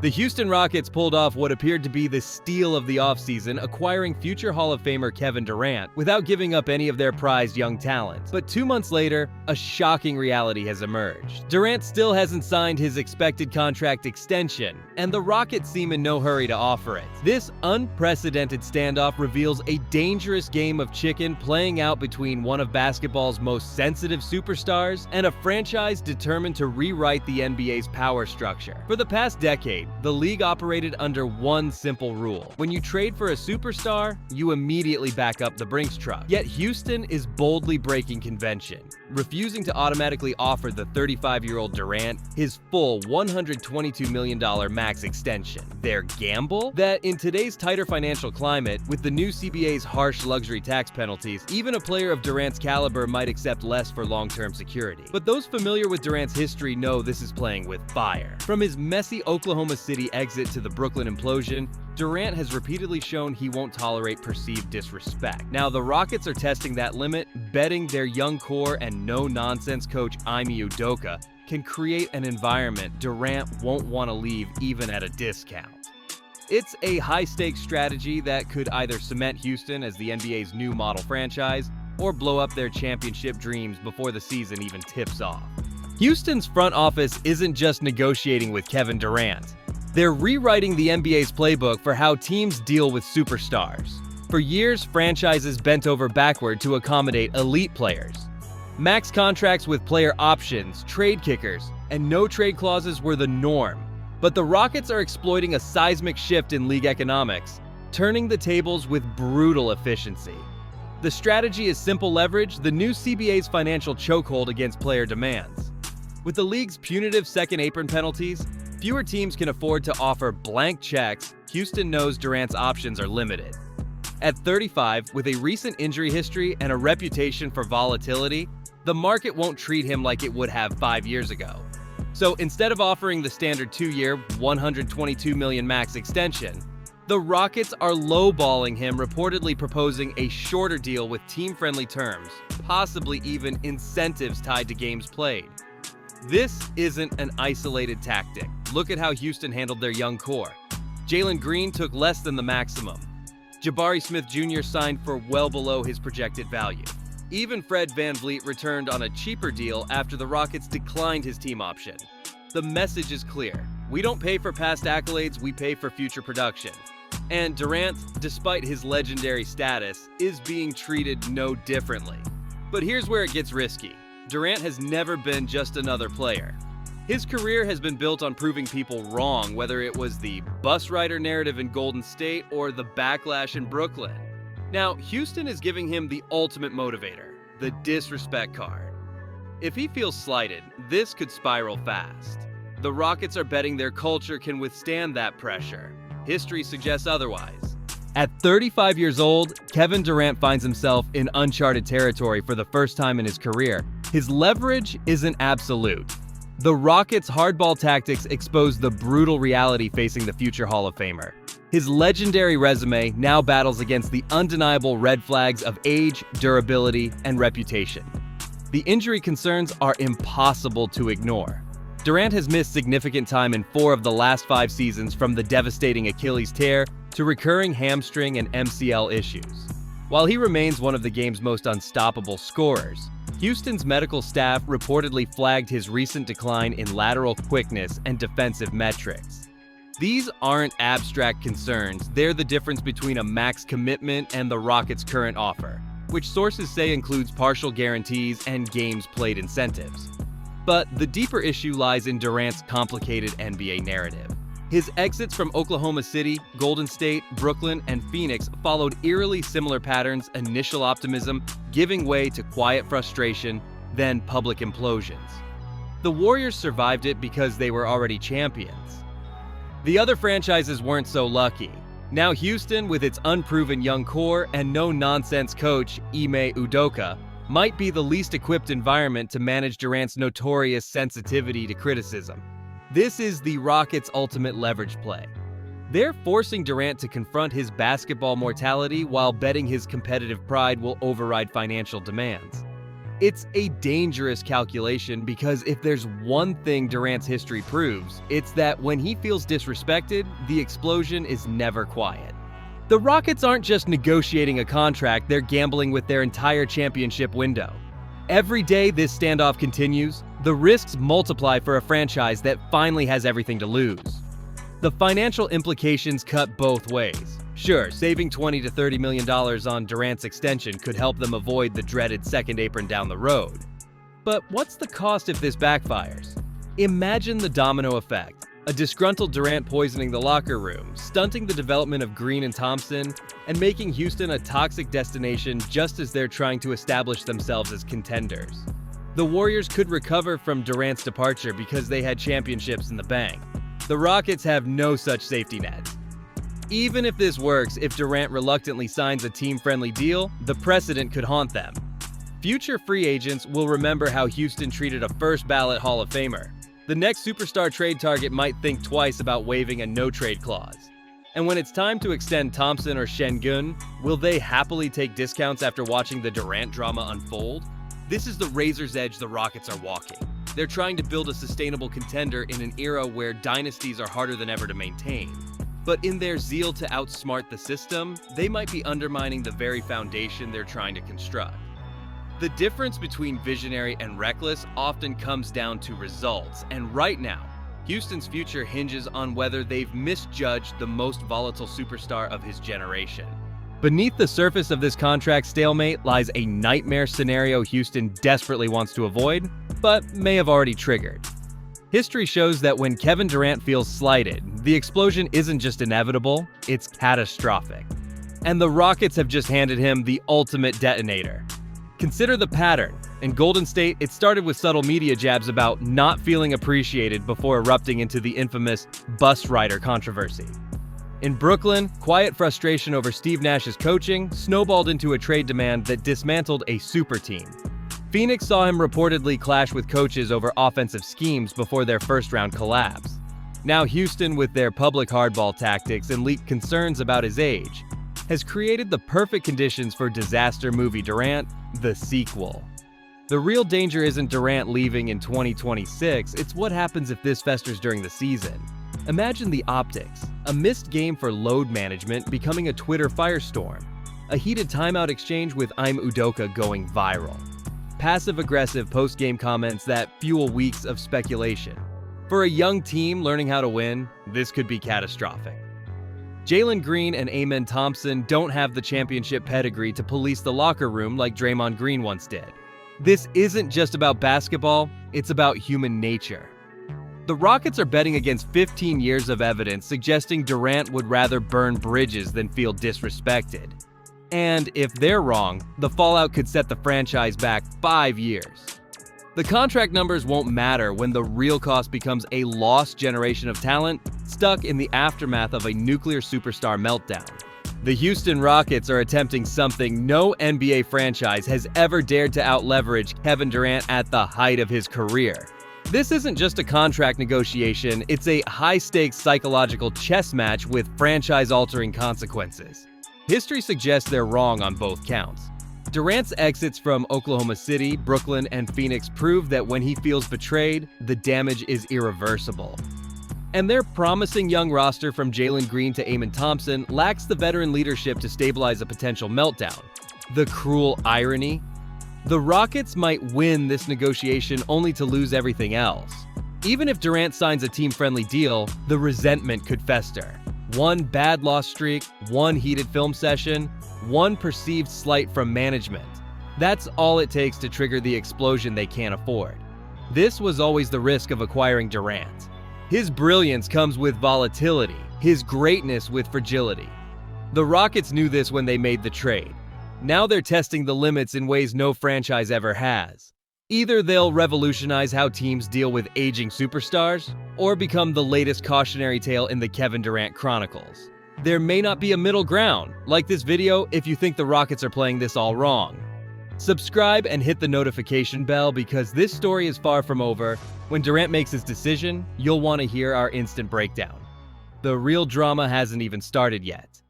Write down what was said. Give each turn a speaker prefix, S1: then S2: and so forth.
S1: The Houston Rockets pulled off what appeared to be the steal of the offseason, acquiring future Hall of Famer Kevin Durant without giving up any of their prized young talent. But 2 months later, a shocking reality has emerged. Durant still hasn't signed his expected contract extension, and the Rockets seem in no hurry to offer it. This unprecedented standoff reveals a dangerous game of chicken playing out between one of basketball's most sensitive superstars and a franchise determined to rewrite the NBA's power structure. For the past decade, the league operated under one simple rule. When you trade for a superstar, you immediately back up the Brinks truck. Yet Houston is boldly breaking convention, refusing to automatically offer the 35-year-old Durant his full $122 million max extension. Their gamble? That in today's tighter financial climate, with the new CBA's harsh luxury tax penalties, even a player of Durant's caliber might accept less for long-term security. But those familiar with Durant's history know this is playing with fire. From his messy Oklahoma City exit to the Brooklyn implosion, Durant has repeatedly shown he won't tolerate perceived disrespect. Now, the Rockets are testing that limit, betting their young core and no-nonsense coach Ime Udoka can create an environment Durant won't want to leave even at a discount. It's a high-stakes strategy that could either cement Houston as the NBA's new model franchise or blow up their championship dreams before the season even tips off. Houston's front office isn't just negotiating with Kevin Durant. They're rewriting the NBA's playbook for how teams deal with superstars. For years, franchises bent over backward to accommodate elite players. Max contracts with player options, trade kickers, and no trade clauses were the norm. But the Rockets are exploiting a seismic shift in league economics, turning the tables with brutal efficiency. The strategy is simple leverage, the new CBA's financial chokehold against player demands. With the league's punitive second apron penalties, fewer teams can afford to offer blank checks. Houston knows Durant's options are limited. At 35, with a recent injury history and a reputation for volatility, the market won't treat him like it would have 5 years ago. So instead of offering the standard 2-year, $122 million max extension, the Rockets are lowballing him, reportedly proposing a shorter deal with team-friendly terms, possibly even incentives tied to games played. This isn't an isolated tactic. Look at how Houston handled their young core. Jalen Green took less than the maximum. Jabari Smith Jr. signed for well below his projected value. Even Fred VanVleet returned on a cheaper deal after the Rockets declined his team option. The message is clear. We don't pay for past accolades, we pay for future production. And Durant, despite his legendary status, is being treated no differently. But here's where it gets risky. Durant has never been just another player. His career has been built on proving people wrong, whether it was the bus rider narrative in Golden State or the backlash in Brooklyn. Now, Houston is giving him the ultimate motivator, the disrespect card. If he feels slighted, this could spiral fast. The Rockets are betting their culture can withstand that pressure. History suggests otherwise. At 35 years old, Kevin Durant finds himself in uncharted territory for the first time in his career. His leverage isn't absolute. The Rockets' hardball tactics expose the brutal reality facing the future Hall of Famer. His legendary resume now battles against the undeniable red flags of age, durability, and reputation. The injury concerns are impossible to ignore. Durant has missed significant time in 4 of the last 5 seasons, from the devastating Achilles tear to recurring hamstring and MCL issues. While he remains one of the game's most unstoppable scorers, Houston's medical staff reportedly flagged his recent decline in lateral quickness and defensive metrics. These aren't abstract concerns, they're the difference between a max commitment and the Rockets' current offer, which sources say includes partial guarantees and games played incentives. But the deeper issue lies in Durant's complicated NBA narrative. His exits from Oklahoma City, Golden State, Brooklyn, and Phoenix followed eerily similar patterns: initial optimism giving way to quiet frustration, then public implosions. The Warriors survived it because they were already champions. The other franchises weren't so lucky. Now Houston, with its unproven young core and no-nonsense coach Ime Udoka, might be the least equipped environment to manage Durant's notorious sensitivity to criticism. This is the Rockets' ultimate leverage play. They're forcing Durant to confront his basketball mortality while betting his competitive pride will override financial demands. It's a dangerous calculation because if there's one thing Durant's history proves, it's that when he feels disrespected, the explosion is never quiet. The Rockets aren't just negotiating a contract, they're gambling with their entire championship window. Every day this standoff continues, the risks multiply for a franchise that finally has everything to lose. The financial implications cut both ways. Sure, saving $20 to $30 million on Durant's extension could help them avoid the dreaded second apron down the road. But what's the cost if this backfires? Imagine the domino effect. A disgruntled Durant poisoning the locker room, stunting the development of Green and Thompson, and making Houston a toxic destination just as they're trying to establish themselves as contenders. The Warriors could recover from Durant's departure because they had championships in the bank. The Rockets have no such safety net. Even if this works, if Durant reluctantly signs a team-friendly deal, the precedent could haunt them. Future free agents will remember how Houston treated a first-ballot Hall of Famer. The next superstar trade target might think twice about waiving a no-trade clause. And when it's time to extend Thompson or Şengün, will they happily take discounts after watching the Durant drama unfold? This is the razor's edge the Rockets are walking. They're trying to build a sustainable contender in an era where dynasties are harder than ever to maintain. But in their zeal to outsmart the system, they might be undermining the very foundation they're trying to construct. The difference between visionary and reckless often comes down to results, and right now, Houston's future hinges on whether they've misjudged the most volatile superstar of his generation. Beneath the surface of this contract stalemate lies a nightmare scenario Houston desperately wants to avoid, but may have already triggered. History shows that when Kevin Durant feels slighted, the explosion isn't just inevitable, it's catastrophic. And the Rockets have just handed him the ultimate detonator. Consider the pattern. In Golden State, it started with subtle media jabs about not feeling appreciated before erupting into the infamous bus rider controversy. In Brooklyn, quiet frustration over Steve Nash's coaching snowballed into a trade demand that dismantled a super team. Phoenix saw him reportedly clash with coaches over offensive schemes before their first-round collapse. Now Houston, with their public hardball tactics and leaked concerns about his age, has created the perfect conditions for disaster movie Durant, the sequel. The real danger isn't Durant leaving in 2026, it's what happens if this festers during the season. Imagine the optics, a missed game for load management becoming a Twitter firestorm, a heated timeout exchange with I'm Udoka going viral, passive-aggressive post-game comments that fuel weeks of speculation. For a young team learning how to win, this could be catastrophic. Jalen Green and Amen Thompson don't have the championship pedigree to police the locker room like Draymond Green once did. This isn't just about basketball, it's about human nature. The Rockets are betting against 15 years of evidence suggesting Durant would rather burn bridges than feel disrespected. And if they're wrong, the fallout could set the franchise back 5 years. The contract numbers won't matter when the real cost becomes a lost generation of talent stuck in the aftermath of a nuclear superstar meltdown. The Houston Rockets are attempting something no NBA franchise has ever dared to out-leverage Kevin Durant at the height of his career. This isn't just a contract negotiation, it's a high-stakes psychological chess match with franchise-altering consequences. History suggests they're wrong on both counts. Durant's exits from Oklahoma City, Brooklyn, and Phoenix prove that when he feels betrayed, the damage is irreversible. And their promising young roster from Jalen Green to Amen Thompson lacks the veteran leadership to stabilize a potential meltdown. The cruel irony? The Rockets might win this negotiation only to lose everything else. Even if Durant signs a team-friendly deal, the resentment could fester. One bad loss streak, one heated film session, one perceived slight from management. That's all it takes to trigger the explosion they can't afford. This was always the risk of acquiring Durant. His brilliance comes with volatility, his greatness with fragility. The Rockets knew this when they made the trade. Now they're testing the limits in ways no franchise ever has. Either they'll revolutionize how teams deal with aging superstars, or become the latest cautionary tale in the Kevin Durant Chronicles. There may not be a middle ground. Like this video if you think the Rockets are playing this all wrong. Subscribe and hit the notification bell because this story is far from over. When Durant makes his decision, you'll want to hear our instant breakdown. The real drama hasn't even started yet.